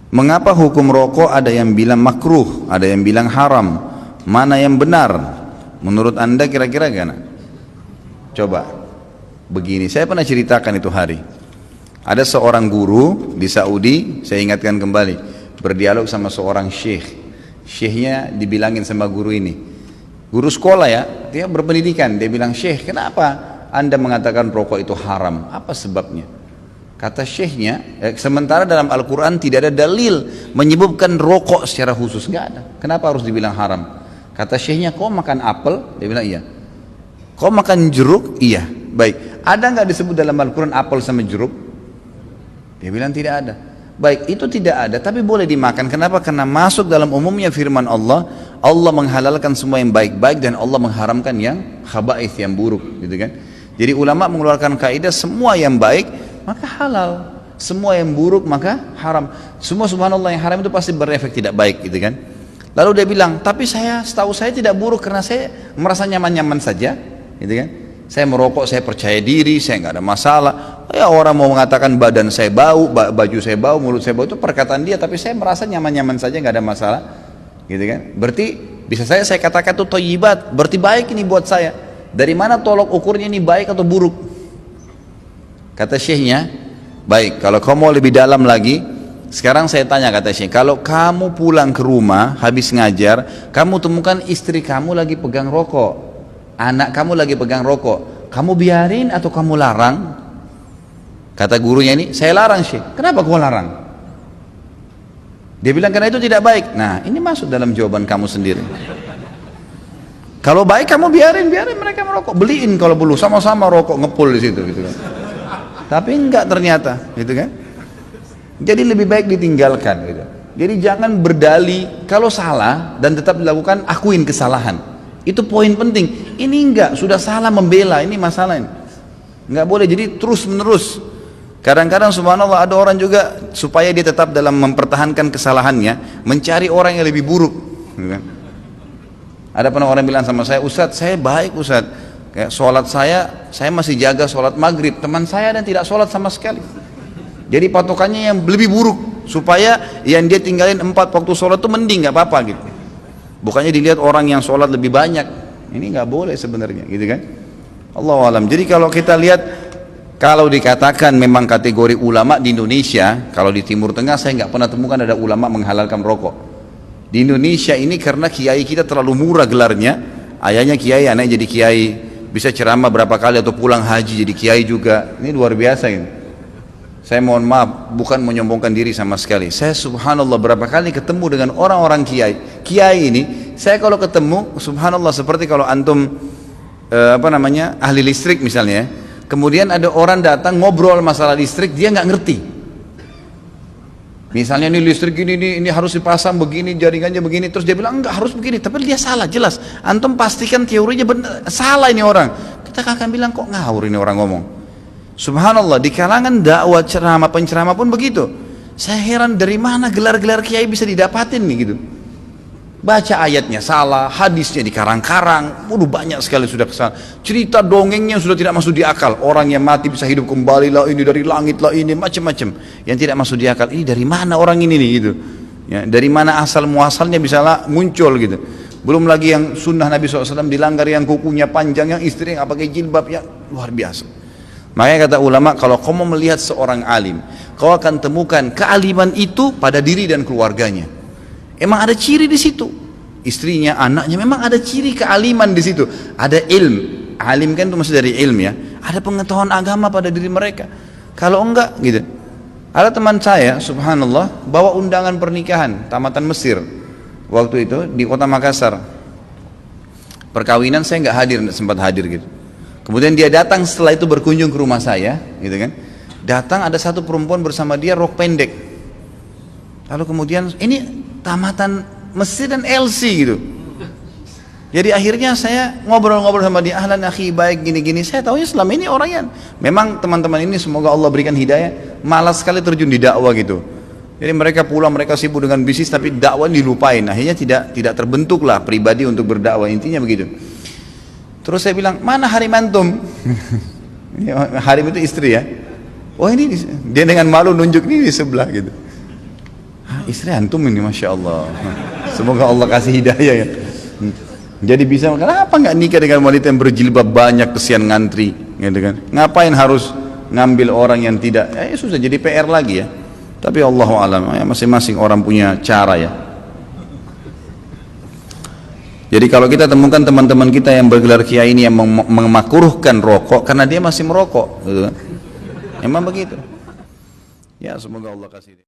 Mengapa hukum rokok ada yang bilang makruh, ada yang bilang haram? Mana yang benar? Menurut anda kira-kira gimana? Coba, begini, saya pernah ceritakan itu hari. Ada seorang guru di Saudi, saya ingatkan kembali, berdialog sama seorang syekh. Syekhnya dibilangin sama guru ini, guru sekolah ya, dia berpendidikan, dia bilang, syekh, kenapa anda mengatakan rokok itu haram? Apa sebabnya? Kata syekhnya, sementara dalam Al-Quran tidak ada dalil menyebutkan rokok secara khusus, nggak ada. Kenapa harus dibilang haram? Kata syekhnya, kau makan apel? Dia bilang iya. Kau makan jeruk? Iya. Baik, ada nggak disebut dalam Al-Quran apel sama jeruk? Dia bilang tidak ada. Baik, itu tidak ada, tapi boleh dimakan. Kenapa? Karena masuk dalam umumnya firman Allah, Allah menghalalkan semua yang baik-baik dan Allah mengharamkan yang khaba'ith, yang buruk, gitu kan? Jadi ulama mengeluarkan kaidah semua yang baik maka halal, semua yang buruk maka haram. Semua subhanallah yang haram itu pasti berefek tidak baik, gitu kan? Lalu dia bilang, tapi setahu saya tidak buruk karena saya merasa nyaman-nyaman saja, gitu kan? Saya merokok, saya percaya diri, saya nggak ada masalah. Ya orang mau mengatakan badan saya bau, baju saya bau, mulut saya bau, itu perkataan dia, tapi saya merasa nyaman-nyaman saja, nggak ada masalah, gitu kan? Berarti bisa saya katakan itu thayyibat, berarti baik ini buat saya. Dari mana tolok ukurnya ini baik atau buruk? Kata syekhnya, baik, kalau kamu mau lebih dalam lagi, sekarang saya tanya, kata syekh, kalau kamu pulang ke rumah habis ngajar, kamu temukan istri kamu lagi pegang rokok, anak kamu lagi pegang rokok, kamu biarin atau kamu larang? Kata gurunya ini, saya larang syekh. Kenapa kau larang? Dia bilang karena itu tidak baik. Nah, ini masuk dalam jawaban kamu sendiri. Kalau baik kamu biarin mereka merokok, beliin kalau perlu, sama-sama rokok ngepul di situ, gitu kan. Tapi enggak ternyata, gitu kan? Jadi lebih baik ditinggalkan, gitu. Jadi jangan berdalih kalau salah dan tetap dilakukan, akuin kesalahan. Itu poin penting. Ini enggak, sudah salah membela, ini masalah ini. Enggak boleh, jadi terus menerus. Kadang-kadang subhanallah ada orang juga supaya dia tetap dalam mempertahankan kesalahannya, mencari orang yang lebih buruk, gitu kan? Ada pernah orang bilang sama saya, Ustadz, saya baik Ustadz. Kayak sholat saya masih jaga sholat maghrib, teman saya dan tidak sholat sama sekali. Jadi patokannya yang lebih buruk, supaya yang dia tinggalin 4 waktu sholat itu mending, nggak apa-apa gitu. Bukannya dilihat orang yang sholat lebih banyak, ini nggak boleh sebenarnya, gitu kan? Allahu alam. Jadi kalau kita lihat, kalau dikatakan memang kategori ulama di Indonesia, kalau di Timur Tengah saya nggak pernah temukan ada ulama menghalalkan rokok. Di Indonesia ini karena kiai kita terlalu murah gelarnya, ayahnya kiai, anaknya jadi kiai. Bisa ceramah berapa kali atau pulang haji jadi kiai juga. Ini luar biasa ini. Saya mohon maaf, bukan menyombongkan diri sama sekali. Saya subhanallah berapa kali ketemu dengan orang-orang kiai. Kiai ini, saya kalau ketemu subhanallah seperti kalau antum ahli listrik misalnya. Kemudian ada orang datang ngobrol masalah listrik, dia nggak ngerti. Misalnya ini listrik ini harus dipasang begini, jaringannya begini, terus dia bilang enggak harus begini, tapi dia salah jelas. Antum pastikan teorinya benar, salah ini orang. Kita akan bilang kok ngawur ini orang ngomong. Subhanallah, di kalangan dakwah ceramah penceramah pun begitu. Saya heran dari mana gelar-gelar kiai bisa didapatin nih gitu. Baca ayatnya salah, hadisnya dikarang-karang, banyak sekali sudah kesalahan. Cerita dongengnya sudah tidak masuk di akal. Orang yang mati bisa hidup kembali lah, ini dari langit lah, ini macam-macam. Yang tidak masuk di akal, ini dari mana orang ini nih gitu. Ya, dari mana asal muasalnya bisa muncul gitu. Belum lagi yang sunnah Nabi SAW dilanggar, yang kukunya panjang, yang istri yang pakai jilbab, ya luar biasa. Makanya kata ulama, kalau kau mau melihat seorang alim, kau akan temukan kealiman itu pada diri dan keluarganya. Emang ada ciri di situ, istrinya, anaknya, memang ada ciri kealiman di situ. Ada ilm, alim kan itu masih dari ilm ya. Ada pengetahuan agama pada diri mereka. Kalau enggak, gitu. Ada teman saya, subhanallah, bawa undangan pernikahan tamatan Mesir waktu itu di kota Makassar. Perkawinan saya nggak hadir, nggak sempat hadir gitu. Kemudian dia datang setelah itu berkunjung ke rumah saya, gitu kan. Datang ada satu perempuan bersama dia rok pendek. Lalu kemudian ini tamatan Mesir dan LC gitu. Jadi akhirnya saya ngobrol-ngobrol sama dia, ahlan akhi, baik gini-gini. Saya tahunya selama ini orangnya memang teman-teman ini semoga Allah berikan hidayah, malas sekali terjun di dakwah gitu. Jadi mereka pulang, mereka sibuk dengan bisnis, tapi dakwah dilupain. Akhirnya tidak terbentuklah pribadi untuk berdakwah, intinya begitu. Terus saya bilang, mana harim antum? Harim itu istri ya. Oh ini dia dengan malu nunjuk ini di sebelah gitu. Istri antum ini, Masya Allah. Semoga Allah kasih hidayah ya. Jadi bisa, kenapa nggak nikah dengan wanita yang berjilbab banyak, kesian ngantri, gitu kan? Ngapain harus ngambil orang yang tidak? Ya susah, jadi PR lagi ya. Tapi Allahu a'lam, ya, masing-masing orang punya cara ya. Jadi kalau kita temukan teman-teman kita yang bergelar kiai ini yang memakruhkan rokok karena dia masih merokok, gitu kan? Emang begitu. Ya semoga Allah kasih.